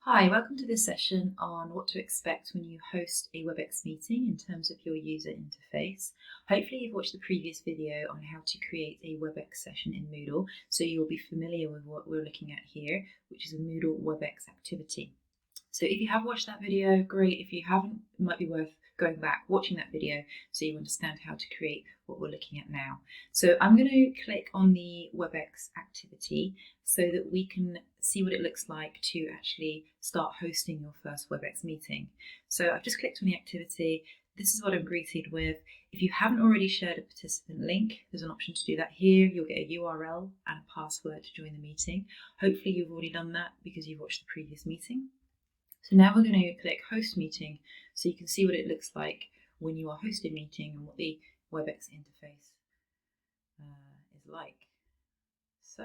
Hi, welcome to this session on what to expect when you host a Webex meeting in terms of your user interface. Hopefully you've watched the previous video on how to create a Webex session in Moodle, so you'll be familiar with what we're looking at here, which is a Moodle Webex activity. So if you have watched that video, great. If you haven't, it might be worth going back, watching that video so you understand how to create what we're looking at now. So I'm going to click on the Webex activity so that we can see what it looks like to actually start hosting your first Webex meeting. So I've just clicked on the activity. This is what I'm greeted with. If you haven't already shared a participant link, there's an option to do that here. You'll get a URL and a password to join the meeting. Hopefully you've already done that because you've watched the previous meeting. So now we're going to click Host Meeting so you can see what it looks like when you are hosting a meeting and what the Webex interface is like. So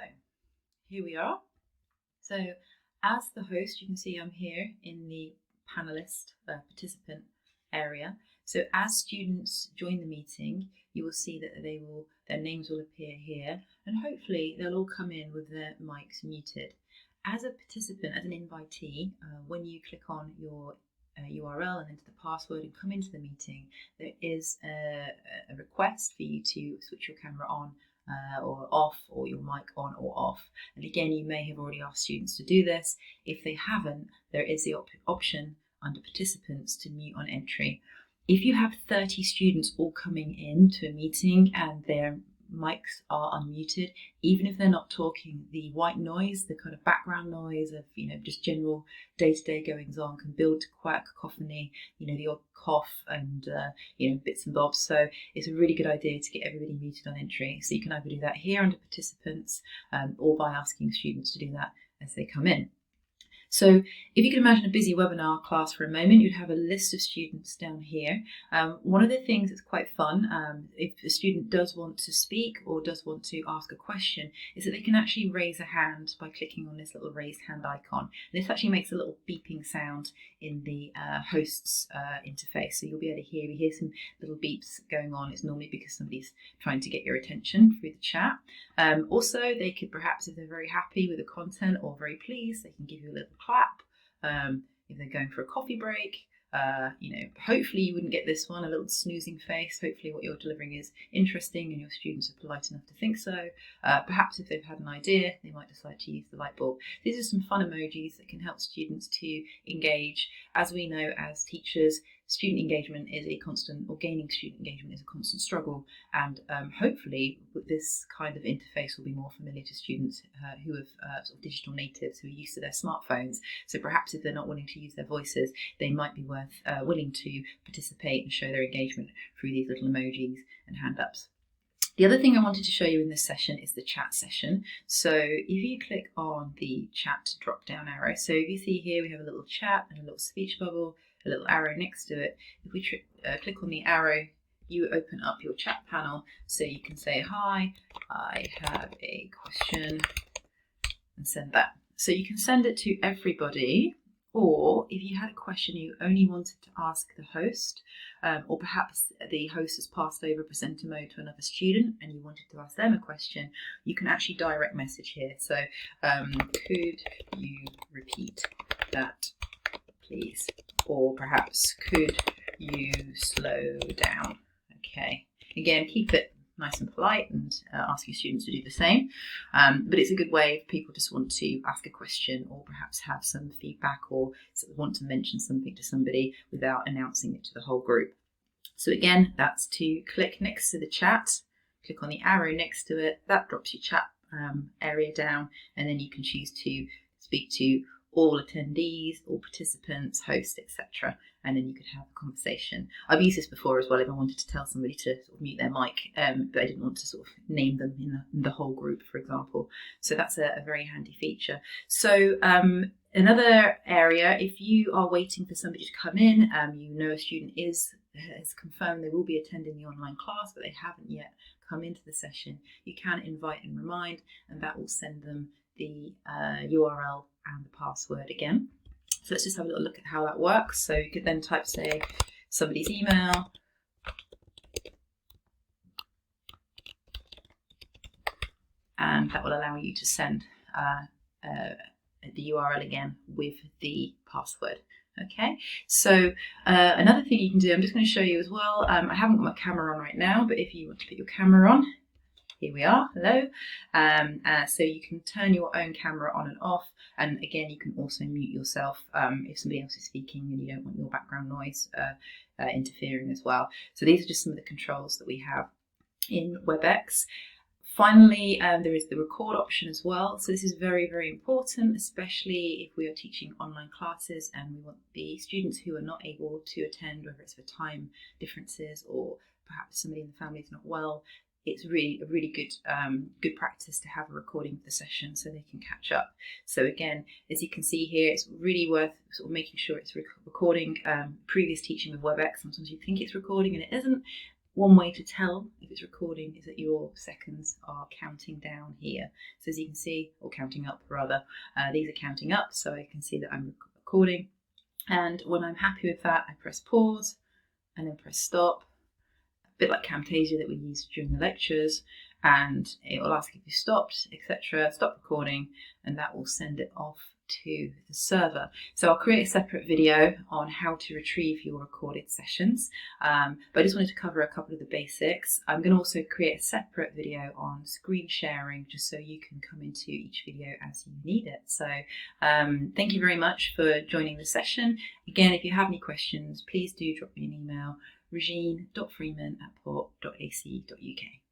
here we are. So as the host, you can see I'm here in the panelist participant area. So as students join the meeting, you will see that their names will appear here, and hopefully they'll all come in with their mics muted. As a participant, as an invitee, when you click on your URL and enter the password and come into the meeting, there is a request for you to switch your camera on or off, or your mic on or off. And again, you may have already asked students to do this. If they haven't, there is the option under participants to mute on entry. If you have 30 students all coming in to a meeting and their mics are unmuted, even if they're not talking, the white noise, the kind of background noise of just general day-to-day goings on can build quite a cacophony, the odd cough and bits and bobs. So it's a really good idea to get everybody muted on entry. So you can either do that here under participants or by asking students to do that as they come in. So if you can imagine a busy webinar class for a moment, you'd have a list of students down here. One of the things that's quite fun, if a student does want to speak or does want to ask a question, is that they can actually raise a hand by clicking on this little raised hand icon. And this actually makes a little beeping sound in the host's interface. So you'll be able to hear some little beeps going on. It's normally because somebody's trying to get your attention through the chat. Also, they could perhaps, if they're very happy with the content or very pleased, they can give you a little clap. If they're going for a coffee break, hopefully you wouldn't get this one, a little snoozing face. Hopefully what you're delivering is interesting and your students are polite enough to think so. Perhaps if they've had an idea, they might decide to use the light bulb. These are some fun emojis that can help students to engage. As we know as teachers, student engagement is a constant, or gaining student engagement is a constant struggle, and hopefully this kind of interface will be more familiar to students who have sort of digital natives who are used to their smartphones. So perhaps if they're not willing to use their voices, they might be willing to participate and show their engagement through these little emojis and hand-ups. The other thing I wanted to show you in this session is the chat session. So if you click on the chat drop-down arrow, so if you see here we have a little chat and a little speech bubble, a little arrow next to it. If we click on the arrow, you open up your chat panel so you can say, "Hi, I have a question," and send that. So you can send it to everybody, or if you had a question you only wanted to ask the host, or perhaps the host has passed over presenter mode to another student and you wanted to ask them a question, you can actually direct message here. So could you repeat that, please? Or perhaps, could you slow down? Okay, again, keep it nice and polite and ask your students to do the same. But it's a good way if people just want to ask a question or perhaps have some feedback or want to mention something to somebody without announcing it to the whole group. So again, that's to click next to the chat, click on the arrow next to it, that drops your chat area down, and then you can choose to speak to all attendees, all participants, hosts, etc. And then you could have a conversation. I've used this before as well if I wanted to tell somebody to sort of mute their mic, but I didn't want to sort of name them in the whole group, for example. So that's a very handy feature. So another area, if you are waiting for somebody to come in, a student has confirmed they will be attending the online class, but they haven't yet come into the session, you can invite and remind, and that will send them the URL and the password again. So let's just have a little look at how that works. So you could then type, say, somebody's email, and that will allow you to send the URL again with the password. Okay, so another thing you can do, I'm just going to show you as well. I haven't got my camera on right now, but if you want to put your camera on, here we are, hello. So you can turn your own camera on and off, and again you can also mute yourself if somebody else is speaking and you don't want your background noise interfering as well. So these are just some of the controls that we have in Webex. Finally, there is the record option as well. So this is very, very important, especially if we are teaching online classes and we want the students who are not able to attend, whether it's for time differences or perhaps somebody in the family is not well. It's really a really good practice to have a recording of the session so they can catch up. So again, as you can see here, it's really worth sort of making sure it's recording. Previous teaching with Webex, sometimes you think it's recording and it isn't. One way to tell if it's recording is that your seconds are counting down here. So as you can see, or counting up rather, these are counting up, so I can see that I'm recording. And when I'm happy with that, I press pause and then press stop, a bit like Camtasia that we use during the lectures, and it will ask if you stopped, etc. Stop recording, and that will send it off to the server. So I'll create a separate video on how to retrieve your recorded sessions, but I just wanted to cover a couple of the basics. I'm going to also create a separate video on screen sharing just so you can come into each video as you need it. So thank you very much for joining the session. Again, if you have any questions, please do drop me an email, regine.freeman@port.ac.uk.